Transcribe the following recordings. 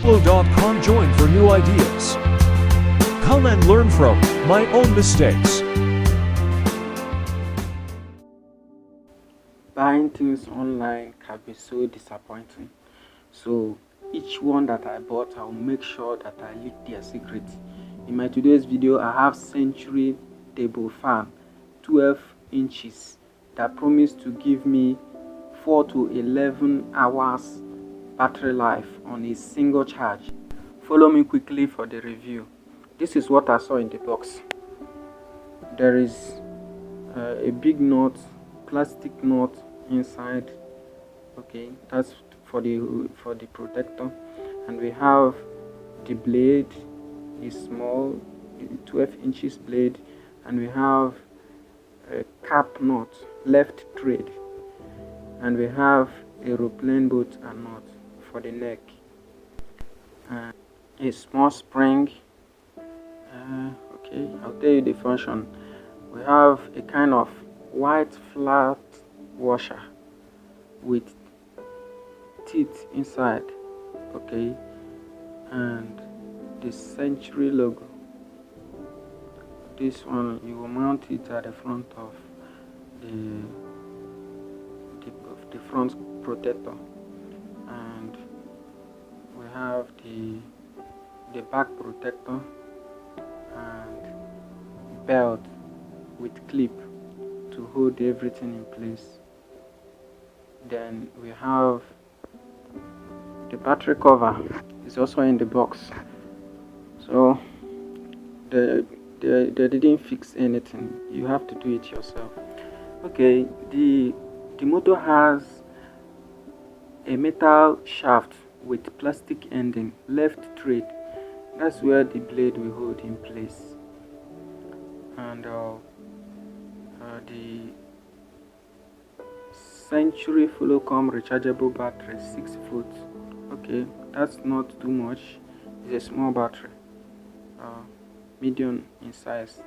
Workflow.com. Join for new ideas. Come and learn from my own mistakes. Buying things online can be so disappointing. So each one that I bought, I'll make sure that I leak their secret. In my today's video, I have Century table fan, 12 inches, that promised to give me 4 to 11 hours battery life on a single charge. Follow me quickly for the review. This is what I saw in the box. There is a big knot, plastic knot inside. Okay, that's for the protector. And we have the blade, the small 12 inches blade, and we have a cap knot, left thread, and we have aeroplane bolt and knot for the neck, and a small spring. Okay, I'll tell you the function. We have a kind of white flat washer with teeth inside, okay, and the Century logo. This one, you will mount it at the front of the front protector, and we have the back protector and belt with clip to hold everything in place. Then we have the battery cover is also in the box, so they didn't fix anything. You have to do it yourself. Okay, the motor has a metal shaft with plastic ending, left thread. That's where the blade will hold in place. And the Century Fullcom rechargeable battery, 6 volts. Okay, that's not too much. It's a small battery, medium in size,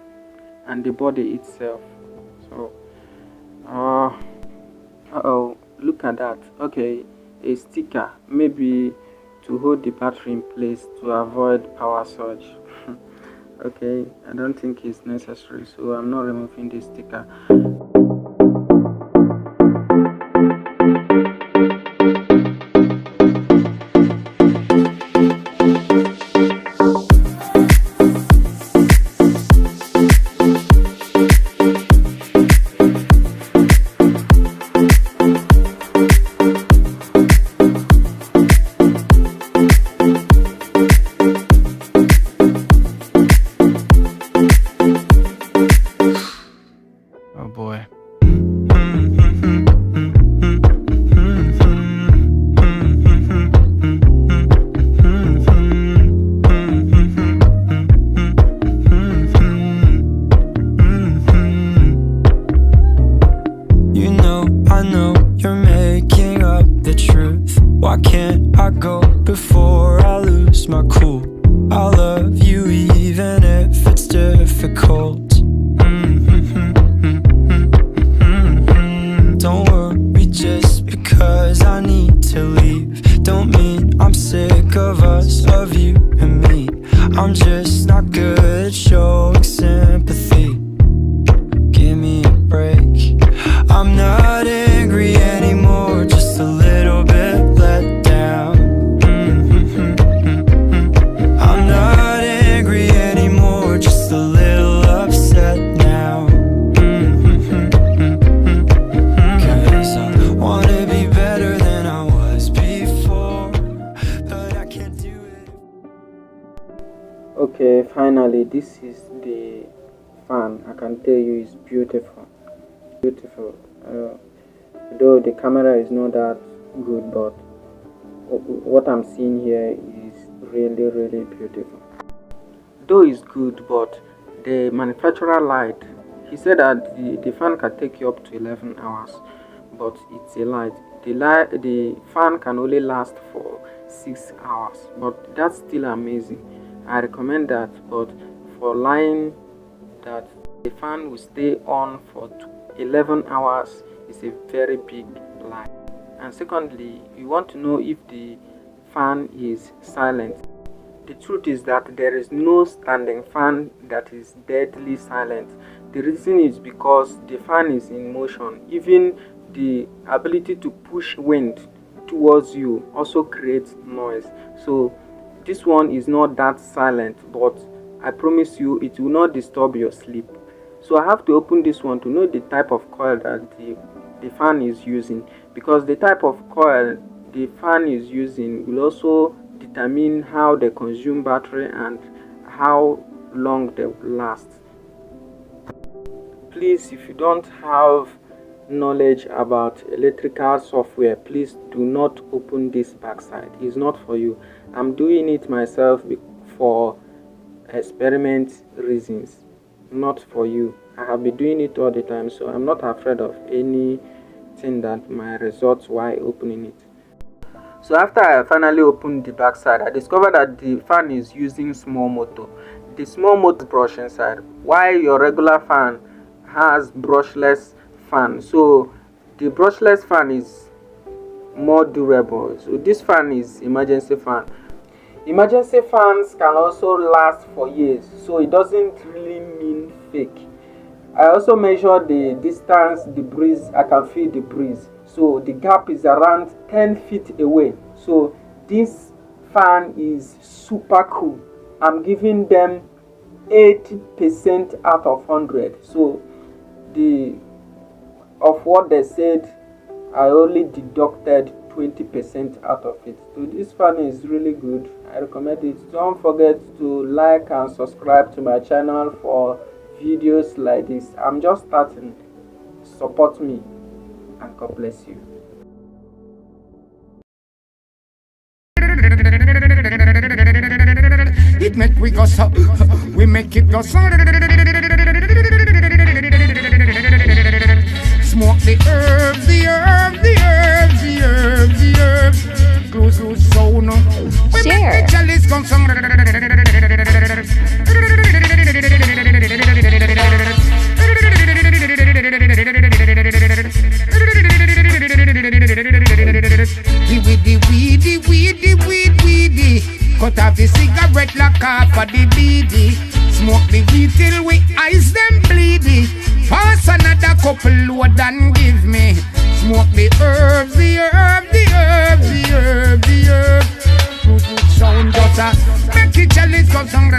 and the body itself. So look at that. Okay, a sticker, maybe to hold the battery in place to avoid power surge. Okay, I don't think it's necessary, so I'm not removing the sticker. Oh boy. You know, I know you're making up the truth. Why can't I go before I lose my cool? I love you even if it's difficult. Don't worry just because I need to leave. Don't mean I'm sick of us, of you and me. I'm just not good at showing sympathy. Give me a break. I'm not angry anymore, just a little bit let down. I'm not angry anymore, just a little upset now. Cause I wanna be better than I was before, but I can't do it. Okay, finally, this is the fan. I can tell you it's beautiful. Though the camera is not that good, but what I'm seeing here is really beautiful. Though it's good, but the manufacturer lied. He said that the fan can take you up to 11 hours, but it's a lie. The fan can only last for 6 hours, but that's still amazing. I recommend that, but for lying that the fan will stay on for 11 hours is a very big lie. And secondly, you want to know if the fan is silent. The truth is that there is no standing fan that is deadly silent. The reason is because the fan is in motion. Even the ability to push wind towards you also creates noise. So this one is not that silent, but I promise you it will not disturb your sleep. So I have to open this one to know the type of coil that the fan is using, because the type of coil the fan is using will also determine how they consume battery and how long they will last. Please, if you don't have knowledge about electrical software, please do not open this backside. It's not for you. I'm doing it myself for experiment reasons, not for you. I have been doing it all the time, so I'm not afraid of anything that might result while opening it. So after I finally opened the backside, I discovered that the fan is using small motor. The small motor brush inside, while your regular fan has brushless fan. So the brushless fan is more durable. So this fan is emergency fan. Emergency fans can also last for years, so it doesn't really mean fake. I also measure the distance, the breeze. I can feel the breeze. So the gap is around 10 feet away. So this fan is super cool. I'm giving them 80% out of 100. So of what they said, I only deducted 20% out of it. So this fan is really good. I recommend it. Don't forget to like and subscribe to my channel for videos like this. I'm just starting. Support me, and God bless you. It make we go so, we make it go so. Smoke the herbs, the herbs, the herbs, the herbs, the herbs. Close to sound. We make the chalice come so. Weedy. Cut off the cigarette, lock off for the DD. Smoke the weed till we eyes them bleedy. Pass another couple load and give me. Smoke the herbs, the herb, the herb, the herb, the herb. Sound gutter, make it chalice come song.